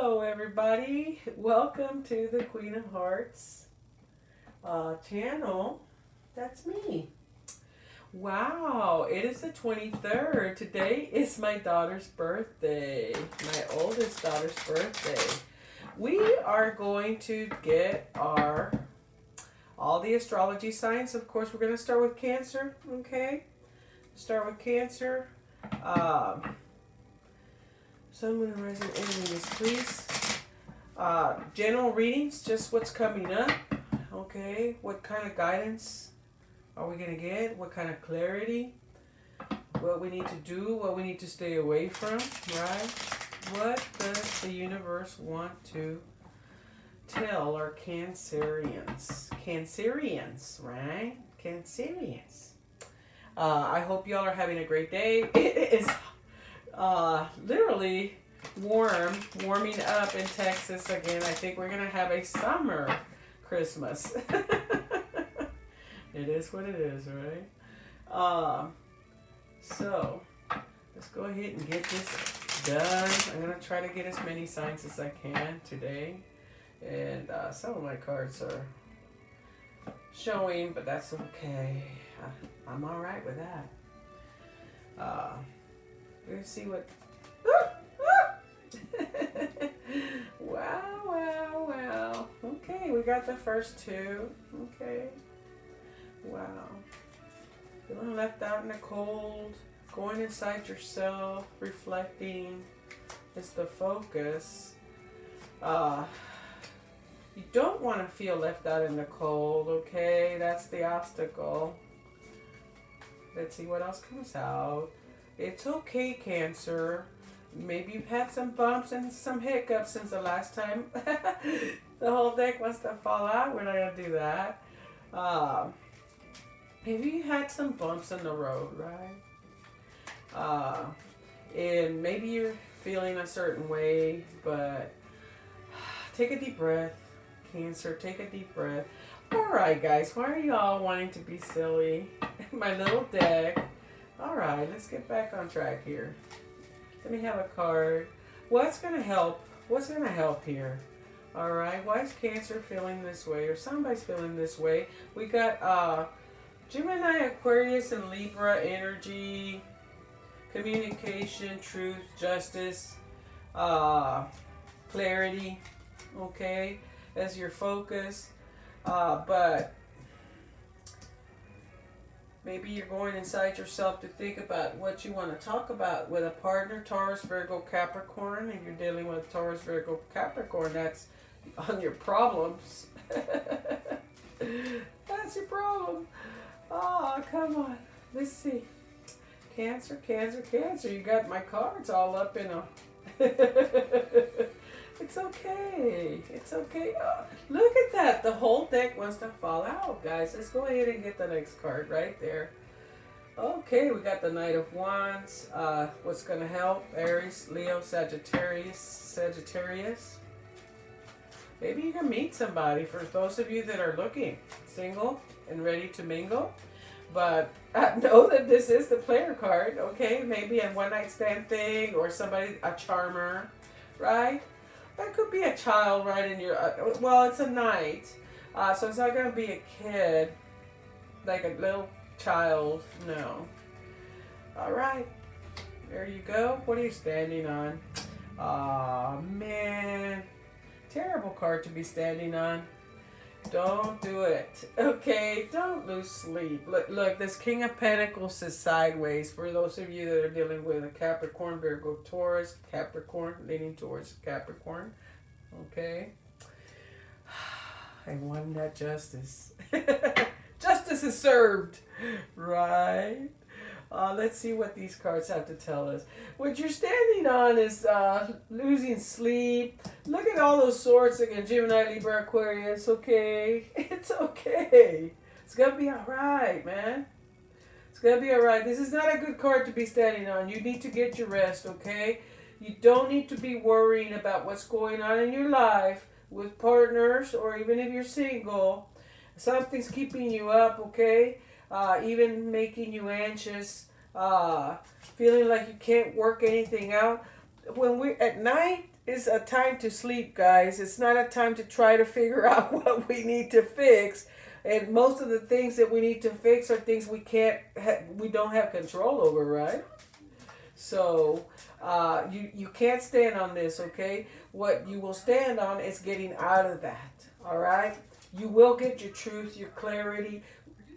Hello, everybody. Welcome to the Queen of Hearts channel. That's me. Wow, it is the 23rd. Today is my daughter's birthday, my oldest daughter's birthday. We are going to get all the astrology signs. Of course, we're going to start with Cancer, okay? Start with Cancer. Sun, Moon, and Rising, and Venus, please. General readings, just what's coming up. Okay, what kind of guidance are we going to get? What kind of clarity? What we need to do, what we need to stay away from, right? What does the universe want to tell our Cancerians? Cancerians, right? Cancerians. I hope y'all are having a great day. It is literally warming up in Texas again. I think we're gonna have a summer Christmas. It is what it is, right? So let's go ahead and get this done. I'm gonna try to get as many signs as I can today, and some of my cards are showing, but that's okay. I'm all right with that. Let's see what. Wow. Okay, we got the first two. Okay. Wow. Feeling left out in the cold, going inside yourself, reflecting is the focus. You don't want to feel left out in the cold, okay? That's the obstacle. Let's see what else comes out. It's okay, Cancer. Maybe you've had some bumps and some hiccups since the last time. The whole deck wants to fall out. We're not going to do that. Maybe you had some bumps in the road, right? And maybe you're feeling a certain way, but take a deep breath. Cancer, take a deep breath. All right, guys. Why are y'all wanting to be silly? My little deck. All right, let's get back on track here. Let me have a card. What's going to help? What's going to help here? All right, why is Cancer feeling this way, or somebody's feeling this way? We got Gemini, Aquarius, and Libra energy, communication, truth, justice, clarity, okay, as your focus. But maybe you're going inside yourself to think about what you want to talk about with a partner, Taurus, Virgo, Capricorn. If you're dealing with Taurus, Virgo, Capricorn, that's on your problems. That's your problem. Oh, come on. Let's see. Cancer, Cancer, Cancer. You got my cards all up in a... It's okay. It's okay. Oh, look at that. The whole deck wants to fall out, guys. Let's go ahead and get the next card right there. Okay, we got the Knight of Wands. What's going to help? Aries, Leo, Sagittarius. Maybe you can meet somebody for those of you that are looking single and ready to mingle. But know that this is the player card, okay? Maybe a one-night stand thing, or somebody, a charmer, right? That could be a child right in your... well, it's a knight, so it's not going to be a kid, like a little child, no. All right, there you go. What are you standing on? Aw, man. Terrible card to be standing on. Don't do it. Okay, don't lose sleep. Look, this King of Pentacles is sideways. For those of you that are dealing with a Capricorn, Virgo, Taurus, Capricorn, leaning towards Capricorn. Okay. I won that justice. Justice is served. Right? Let's see what these cards have to tell us. What you're standing on is losing sleep. Look at all those swords again. Gemini, Libra, Aquarius. Okay. It's okay. It's going to be all right, man. It's going to be all right. This is not a good card to be standing on. You need to get your rest, okay? You don't need to be worrying about what's going on in your life with partners, or even if you're single. Something's keeping you up, okay? Even making you anxious, feeling like you can't work anything out. When we're at night, is a time to sleep, guys. It's not a time to try to figure out what we need to fix. And most of the things that we need to fix are things we don't have control over, right? So you can't stand on this, okay? What you will stand on is getting out of that, all right? You will get your truth, your clarity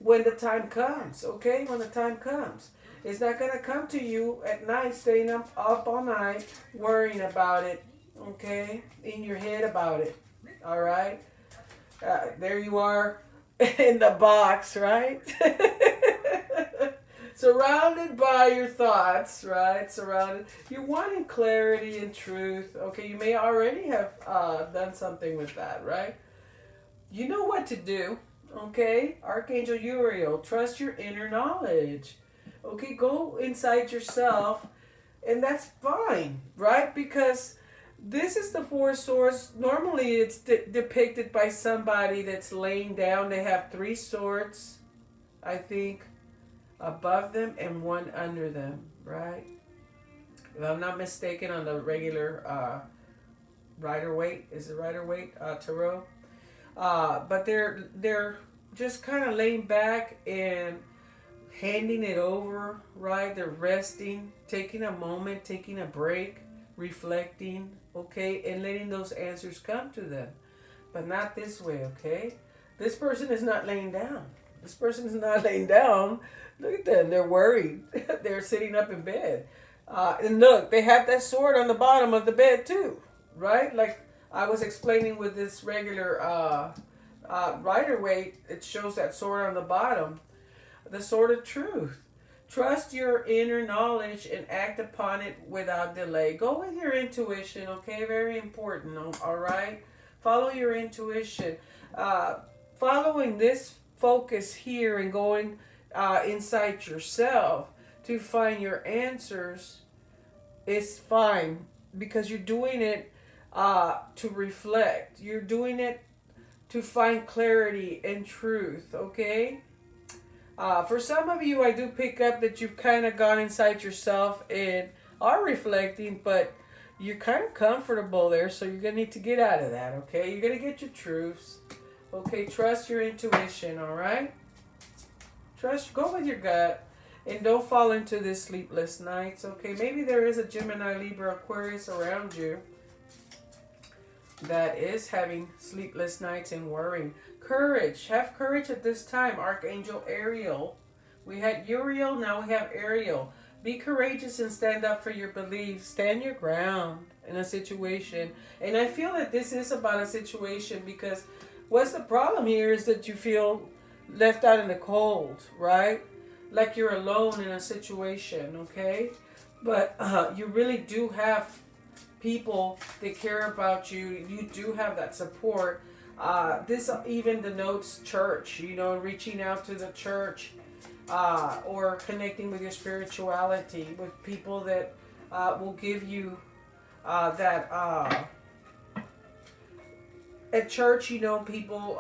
when the time comes, okay? When the time comes. It's not going to come to you at night, staying up all night, worrying about it, okay? In your head about it, all right? There you are in the box, right? Surrounded by your thoughts, right? Surrounded. You're wanting clarity and truth. Okay, you may already have done something with that, right? You know what to do. Okay, Archangel Uriel, trust your inner knowledge. Okay, go inside yourself, and that's fine, right? Because this is the Four of Swords. Normally, it's depicted by somebody that's laying down. They have three swords, I think, above them and one under them, right? If I'm not mistaken, on the regular Rider-Waite, is it Rider-Waite tarot? But they're just kind of laying back and handing it over, right? They're resting, taking a moment, taking a break, reflecting, okay, and letting those answers come to them. But not this way, okay? This person is not laying down. This person is not laying down. Look at them. They're worried. They're sitting up in bed. And look, they have that sword on the bottom of the bed too, right? Like I was explaining with this regular Rider-Waite, it shows that sword on the bottom. The sword of truth. Trust your inner knowledge and act upon it without delay. Go with your intuition, okay? Very important, all right? Follow your intuition. Following this focus here and going inside yourself to find your answers is fine, because you're doing it to reflect. You're doing it to find clarity and truth, okay? For some of you, I do pick up that you've kind of gone inside yourself and are reflecting, but you're kind of comfortable there, so you're going to need to get out of that, okay? You're going to get your truths. Okay, trust your intuition, all right? Go with your gut, and don't fall into this sleepless nights, okay? Maybe there is a Gemini, Libra, Aquarius around you that is having sleepless nights and worrying. Courage. Have courage at this time, Archangel Ariel. We had Uriel, now we have Ariel. Be courageous and stand up for your beliefs. Stand your ground in a situation. And I feel that this is about a situation, because what's the problem here is that you feel left out in the cold, right? Like you're alone in a situation, okay? But you really do have people that care about you. You do have that support. This even denotes church, reaching out to the church, or connecting with your spirituality, with people that will give you that. At church, people,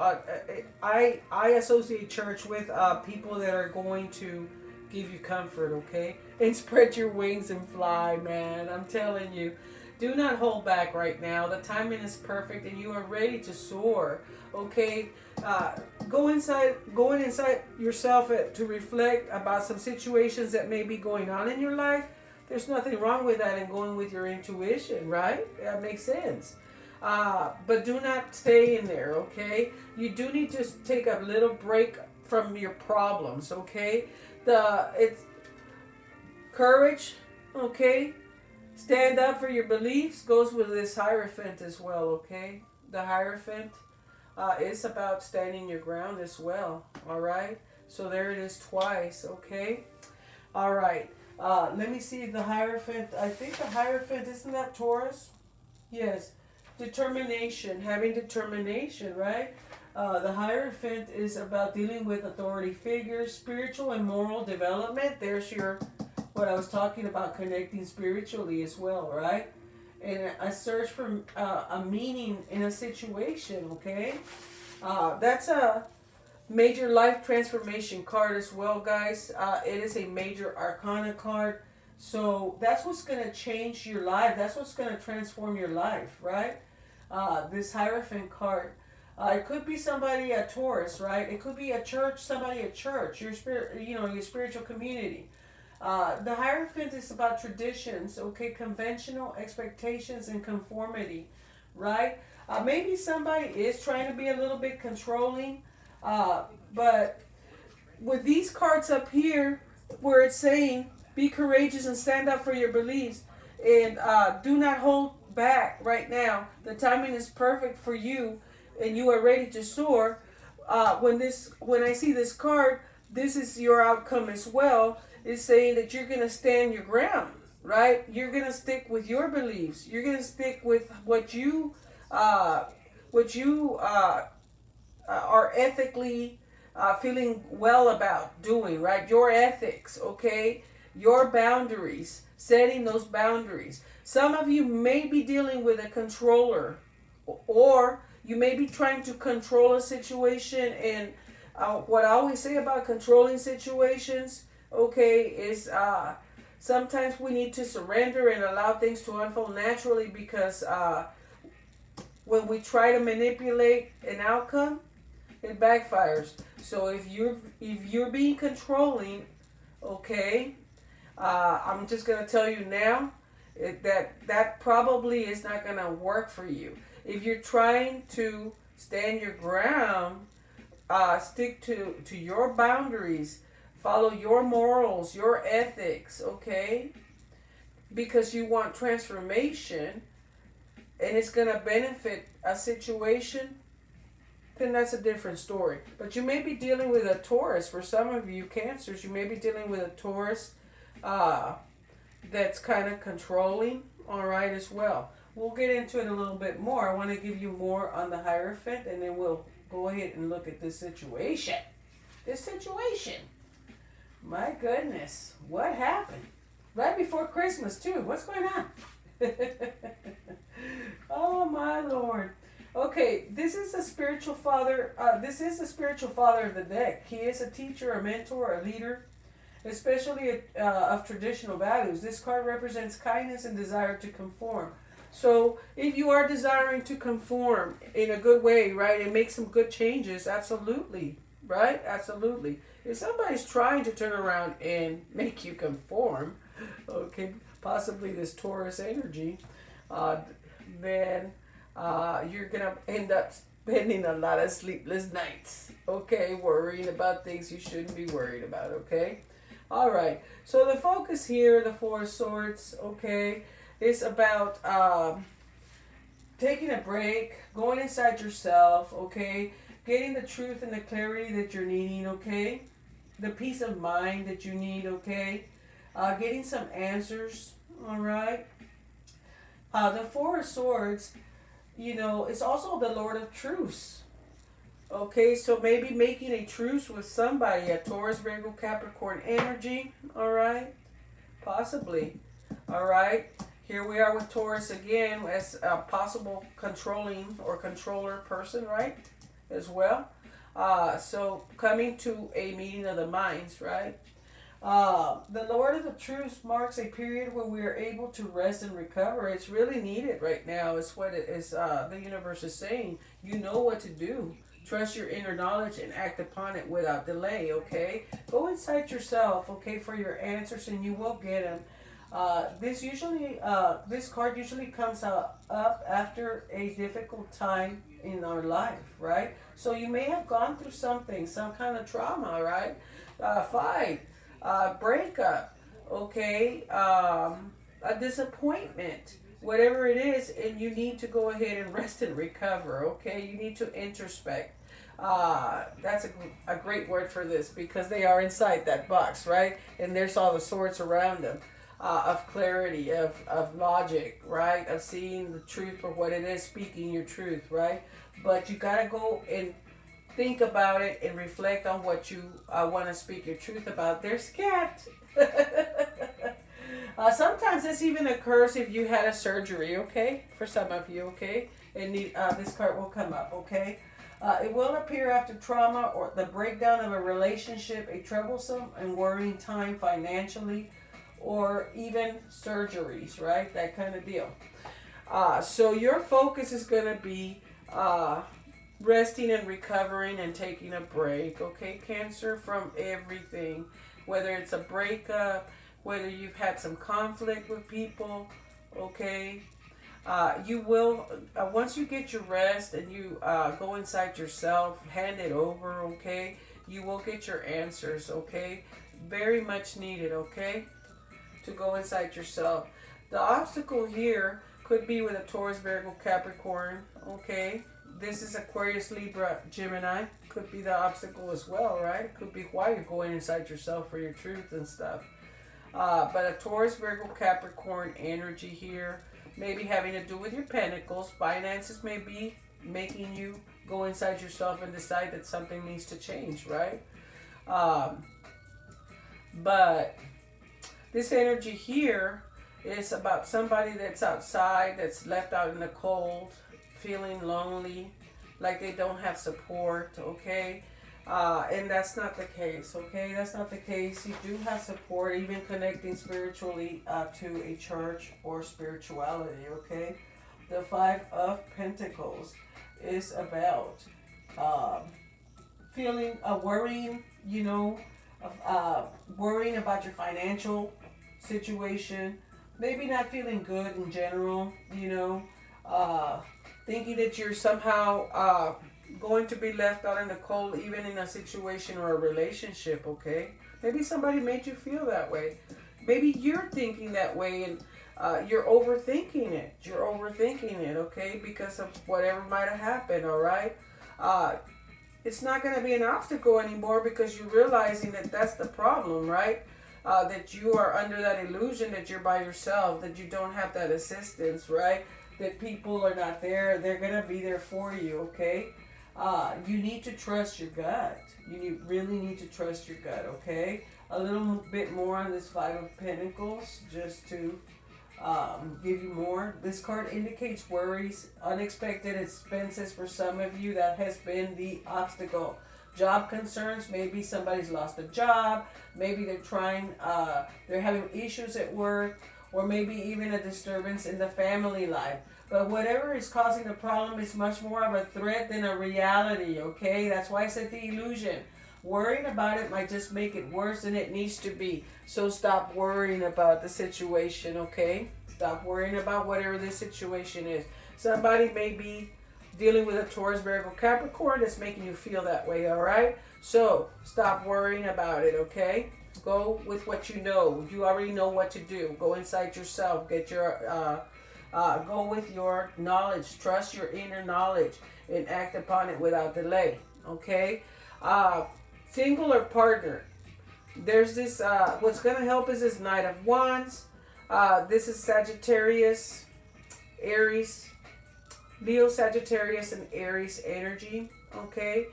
I associate church with people that are going to give you comfort, okay? And spread your wings and fly, man. I'm telling you. Do not hold back right now. The timing is perfect and you are ready to soar. Okay? Going inside yourself to reflect about some situations that may be going on in your life. There's nothing wrong with that, and going with your intuition, right? That makes sense. But do not stay in there, okay? You do need to take a little break from your problems, okay? It's courage, okay? Stand up for your beliefs goes with this Hierophant as well, okay? The Hierophant is about standing your ground as well, all right? So there it is twice, okay? All right. Let me see the Hierophant. I think the Hierophant, isn't that Taurus? Yes. Determination, having determination, right? The Hierophant is about dealing with authority figures, spiritual and moral development. There's what I was talking about, connecting spiritually as well, right? And a search for a meaning in a situation, okay? That's a major life transformation card as well, guys. It is a major arcana card. So that's what's going to change your life. That's what's going to transform your life, right? This Hierophant card. It could be somebody at Taurus, right? It could be a church, somebody at church, your spirit, your spiritual community. The Hierophant is about traditions, okay, conventional expectations and conformity, right? Maybe somebody is trying to be a little bit controlling, but with these cards up here, where it's saying, be courageous and stand up for your beliefs, and do not hold back right now. The timing is perfect for you, and you are ready to soar. When I see this card, this is your outcome as well. It's saying that you're going to stand your ground, right? You're going to stick with your beliefs. You're going to stick with what you are ethically feeling well about doing, right? Your ethics, okay? Your boundaries, setting those boundaries. Some of you may be dealing with a controller, or you may be trying to control a situation. And what I always say about controlling situations, okay, is sometimes we need to surrender and allow things to unfold naturally, because when we try to manipulate an outcome, it backfires. So if you're being controlling, okay, I'm just gonna tell you now that probably is not gonna work for you. If you're trying to stand your ground, stick to your boundaries, follow your morals, your ethics, okay, because you want transformation, and it's gonna benefit a situation, then that's a different story. But you may be dealing with a Taurus. For some of you Cancers, you may be dealing with a Taurus that's kind of controlling, all right, as well. We'll get into it a little bit more. I want to give you more on the Hierophant, and then we'll go ahead and look at this situation. My goodness, what happened? Right before Christmas, too. What's going on? Oh, my Lord. Okay, this is a spiritual father. This is the spiritual father of the deck. He is a teacher, a mentor, a leader, especially of traditional values. This card represents kindness and desire to conform. So if you are desiring to conform in a good way, right, and make some good changes, absolutely, right? Absolutely. If somebody's trying to turn around and make you conform, okay, possibly this Taurus energy, then you're going to end up spending a lot of sleepless nights, okay, worrying about things you shouldn't be worried about, okay? All right, so the focus here, the Four of Swords, okay, is about taking a break, going inside yourself, okay, getting the truth and the clarity that you're needing, okay, the peace of mind that you need, okay, getting some answers, all right. The Four of Swords, it's also the Lord of Truths. Okay, so maybe making a truce with somebody, a Taurus, Virgo, Capricorn energy, all right? Possibly, all right? Here we are with Taurus again as a possible controlling or controller person, right? As well. So coming to a meeting of the minds, right? The Lord of the Truth marks a period where we are able to rest and recover. It's really needed right now. It's what the universe is saying. You know what to do. Trust your inner knowledge and act upon it without delay, okay? Go inside yourself, okay, for your answers, and you will get them. This card usually comes up after a difficult time in our life, right? So you may have gone through something, some kind of trauma, right? Fight. Breakup, okay, a disappointment, whatever it is, and you need to go ahead and rest and recover, okay? You need to introspect. That's a great word for this, because they are inside that box, right? And there's all the swords around them, of clarity, of logic, right? Of seeing the truth for what it is, speaking your truth, right? But you got to go and think about it and reflect on what you want to speak your truth about. They're scared. Sometimes this even occurs if you had a surgery, okay? For some of you, okay? And this card will come up, okay? It will appear after trauma or the breakdown of a relationship, a troublesome and worrying time financially, or even surgeries, right? That kind of deal. So your focus is going to be resting and recovering and taking a break, okay, Cancer, from everything. Whether it's a breakup, whether you've had some conflict with people, okay. You will, once you get your rest and you go inside yourself, hand it over, okay, you will get your answers, okay. Very much needed, okay, to go inside yourself. The obstacle here could be with a Taurus, Virgo, Capricorn, okay. This is Aquarius, Libra, Gemini. Could be the obstacle as well, right? It could be why you're going inside yourself for your truth and stuff. But a Taurus, Virgo, Capricorn energy here, maybe having to do with your pentacles. Finances may be making you go inside yourself and decide that something needs to change, right? But this energy here is about somebody that's outside, that's left out in the cold, feeling lonely, like they don't have support, okay? And that's not the case, okay? That's not the case. You do have support, even connecting spiritually to a church or spirituality, okay? The Five of Pentacles is about feeling, worrying, you know, worrying about your financial situation, maybe not feeling good in general, you know, thinking that you're somehow going to be left out in the cold, even in a situation or a relationship, okay? Maybe somebody made you feel that way. Maybe you're thinking that way and you're overthinking it. You're overthinking it, okay? Because of whatever might have happened, all right? It's not going to be an obstacle anymore because you're realizing that that's the problem, right? That you are under that illusion that you're by yourself, that you don't have that assistance, right? That people are not there. They're going to be there for you, okay? You need to trust your gut. Really need to trust your gut, okay? A little bit more on this Five of Pentacles, just to give you more. This card indicates worries, unexpected expenses for some of you. That has been the obstacle. Job concerns, maybe somebody's lost a job, maybe they're having issues at work, or maybe even a disturbance in the family life. But whatever is causing the problem is much more of a threat than a reality, okay? That's why I said the illusion. Worrying about it might just make it worse than it needs to be. So stop worrying about the situation, okay? Stop worrying about whatever the situation is. Somebody may be dealing with a Taurus, Virgo, Capricorn that's making you feel that way, all right? So stop worrying about it, okay? Go with what you know. You already know what to do. Go inside yourself. Get your... go with your knowledge. Trust your inner knowledge and act upon it without delay. Okay? Single or partner. There's this, what's going to help is this Knight of Wands. This is Sagittarius, Aries, Leo, Sagittarius, and Aries energy. Okay?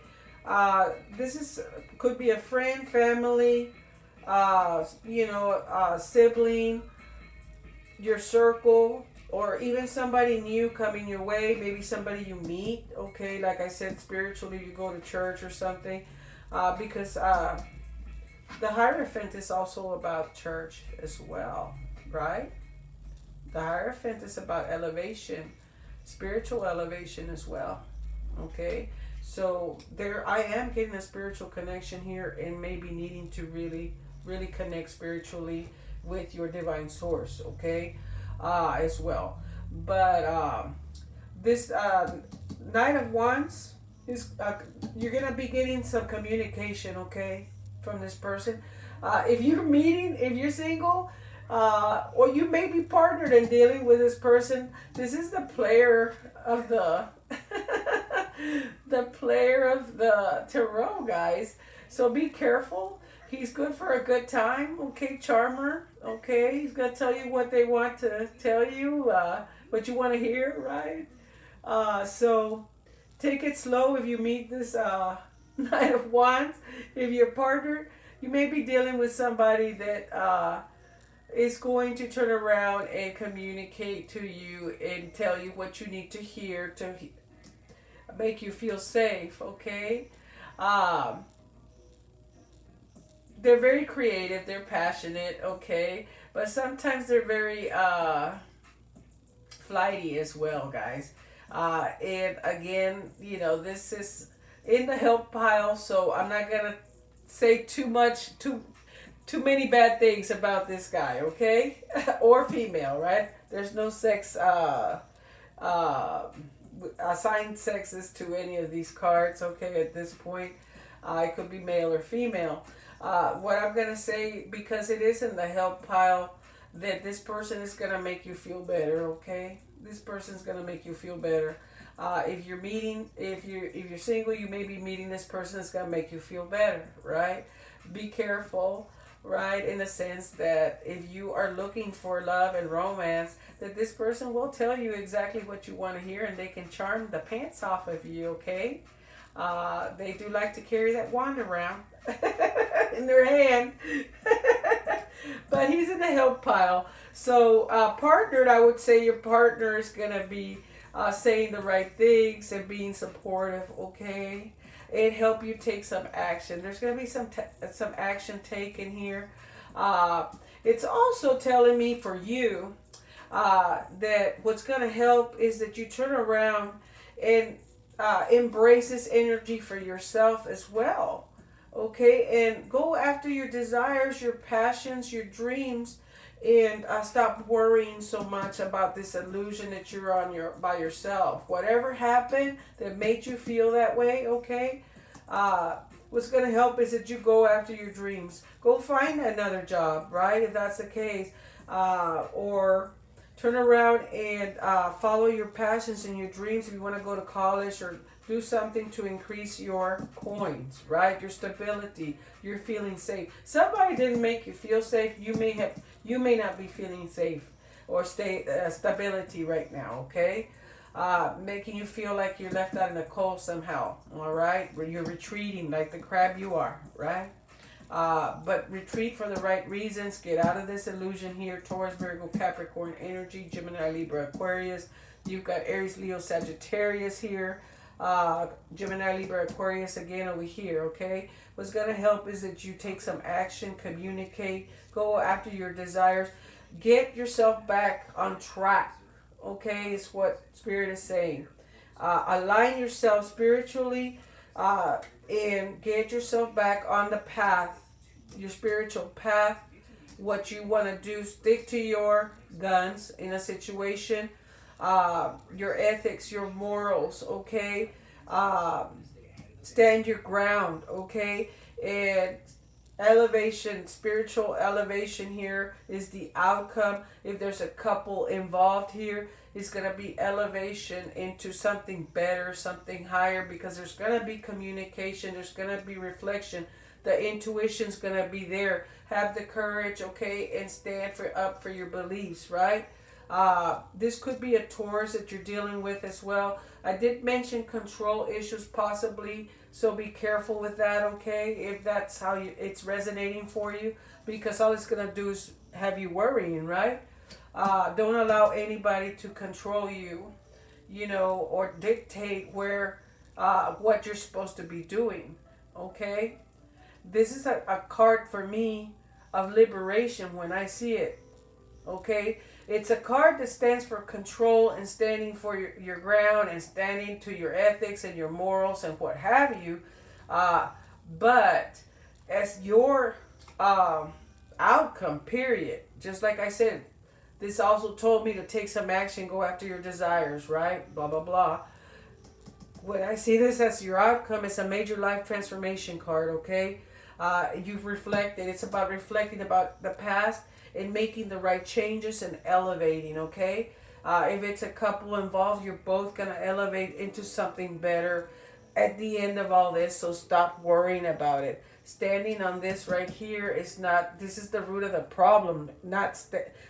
This could be a friend, family, sibling, your circle, or even somebody new coming your way, maybe somebody you meet, okay, like I said, spiritually, you go to church or something, because the Hierophant is also about church as well, right? The Hierophant is about elevation, spiritual elevation as well, okay? So I am getting a spiritual connection here and maybe needing to really, really connect spiritually with your divine source, okay? As well. But this Knight of Wands is you're gonna be getting some communication, okay, from this person. If you're single, or you may be partnered in dealing with this person, this is the player of the the player of the tarot, guys. So be careful. He's good for a good time, okay, charmer, okay? He's going to tell you what they want to tell you, what you want to hear, right? So take it slow if you meet this Knight of Wands. If you're partnered, you may be dealing with somebody that is going to turn around and communicate to you and tell you what you need to hear to make you feel safe, okay? They're very creative, they're passionate, okay? But sometimes they're very flighty as well, guys. And again, this is in the help pile, so I'm not gonna say too many bad things about this guy, okay? Or female, right? There's no sex uh, assigned sexes to any of these cards, okay? At this point, it could be male or female. What I'm gonna say, because it is in the help pile, that this person is gonna make you feel better, okay? This person's gonna make you feel better. If you're single, you may be meeting this person that's gonna make you feel better, right? Be careful, right? In the sense that if you are looking for love and romance, that this person will tell you exactly what you want to hear, and they can charm the pants off of you, okay? They do like to carry that wand around in their hand. But he's in the help pile. So, partnered, I would say your partner is going to be saying the right things and being supportive, okay? And help you take some action. There's going to be some action taken here. It's also telling me for you that what's going to help is that you turn around and embrace this energy for yourself as well. Okay, and go after your desires, your passions, your dreams, and stop worrying so much about this illusion that you're by yourself. Whatever happened that made you feel that way, okay? What's going to help is that you go after your dreams. Go find another job, right? If that's the case, or turn around and follow your passions and your dreams. If you want to go to college or do something to increase your coins, right? Your stability. You're feeling safe. Somebody didn't make you feel safe. You may not be feeling safe or stability right now. Okay, making you feel like you're left out in the cold somehow. All right, where you're retreating like the crab you are, right? But retreat for the right reasons. Get out of this illusion here. Taurus, Virgo, Capricorn energy, Gemini, Libra, Aquarius. You've got Aries, Leo, Sagittarius here. Gemini, Libra, Aquarius again over here, okay? What's going to help is that you take some action, communicate, go after your desires, get yourself back on track, okay? Is what Spirit is saying. Align yourself spiritually and get yourself back on the path, your spiritual path. What you want to do, stick to your guns in a situation. Your ethics, your morals, okay? Stand your ground, okay? And elevation, spiritual elevation here is the outcome. If there's a couple involved here, it's going to be elevation into something better, something higher, because there's going to be communication, there's going to be reflection. The intuition's going to be there. Have the courage, okay, and stand up for your beliefs, right? This could be a Taurus that you're dealing with as well. I did mention control issues possibly, so be careful with that, okay? If that's how it's resonating for you, because all it's going to do is have you worrying, right? Don't allow anybody to control you, or dictate what you're supposed to be doing, okay? This is a card for me of liberation when I see it, okay? It's a card that stands for control and standing for your ground and standing to your ethics and your morals and what have you. But as your outcome, period, just like I said, this also told me to take some action, go after your desires, right? Blah, blah, blah. When I see this as your outcome, it's a major life transformation card, okay? You've reflected. It's about reflecting about the past and making the right changes and elevating, okay? If it's a couple involved, you're both going to elevate into something better at the end of all this, so stop worrying about it. Standing on this right here is not, this is the root of the problem.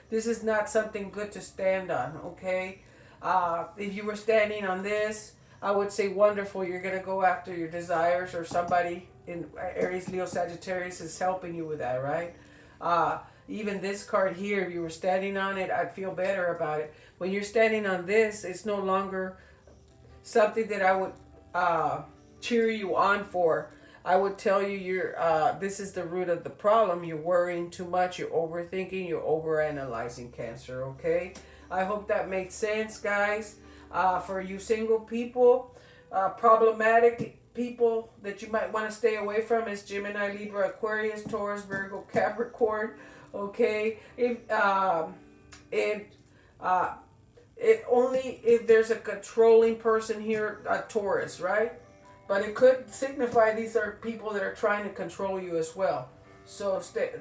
This is not something good to stand on, okay? If you were standing on this, I would say wonderful, you're going to go after your desires, or somebody in Aries, Leo, Sagittarius is helping you with that, right? Even this card here, if you were standing on it, I'd feel better about it. When you're standing on this, it's no longer something that I would cheer you on for. I would tell you this is the root of the problem. You're worrying too much. You're overthinking. You're overanalyzing, Cancer. Okay. I hope that makes sense, guys. For you single people, problematic people that you might want to stay away from is Gemini, Libra, Aquarius, Taurus, Virgo, Capricorn. Okay. It uh, it only if there's a controlling person here, a Taurus, right? But it could signify these are people that are trying to control you as well. So stay,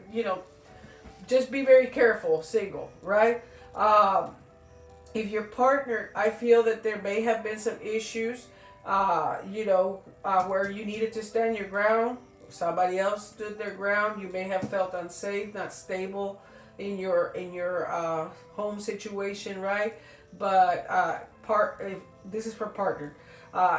just be very careful, single, right? If your partner, I feel that there may have been some issues, where you needed to stand your ground. Somebody else stood their ground. You may have felt unsafe, not stable in your home situation, right? But if this is for partner,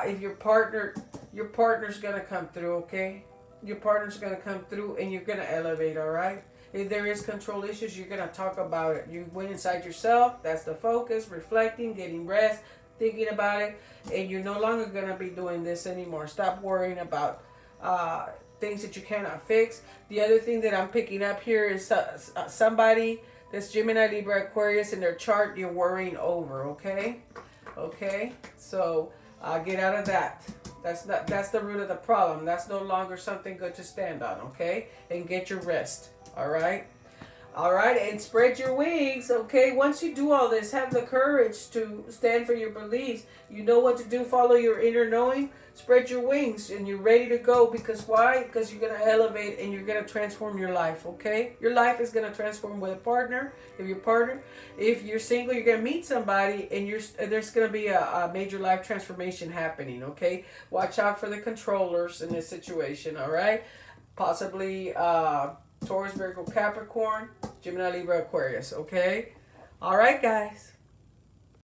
if your partner's gonna come through, okay? Your partner's gonna come through, and you're gonna elevate, all right? If there is control issues, you're gonna talk about it. You went inside yourself. That's the focus. Reflecting, getting rest, thinking about it, and you're no longer gonna be doing this anymore. Stop worrying about things that you cannot fix. The other thing that I'm picking up here is somebody that's Gemini, Libra, Aquarius in their chart. You're worrying over. Okay. So get out of that. That's the root of the problem. That's no longer something good to stand on. Okay, and get your rest. All right, and spread your wings, okay? Once you do all this, have the courage to stand for your beliefs. You know what to do, follow your inner knowing, spread your wings, and you're ready to go. Because why? Because you're going to elevate and you're going to transform your life, okay? Your life is going to transform with a partner. If you're single, you're going to meet somebody, and there's going to be a major life transformation happening, okay? Watch out for the controllers in this situation, all right? Possibly Taurus, Virgo, Capricorn, Gemini, Libra, Aquarius, okay? All right, guys.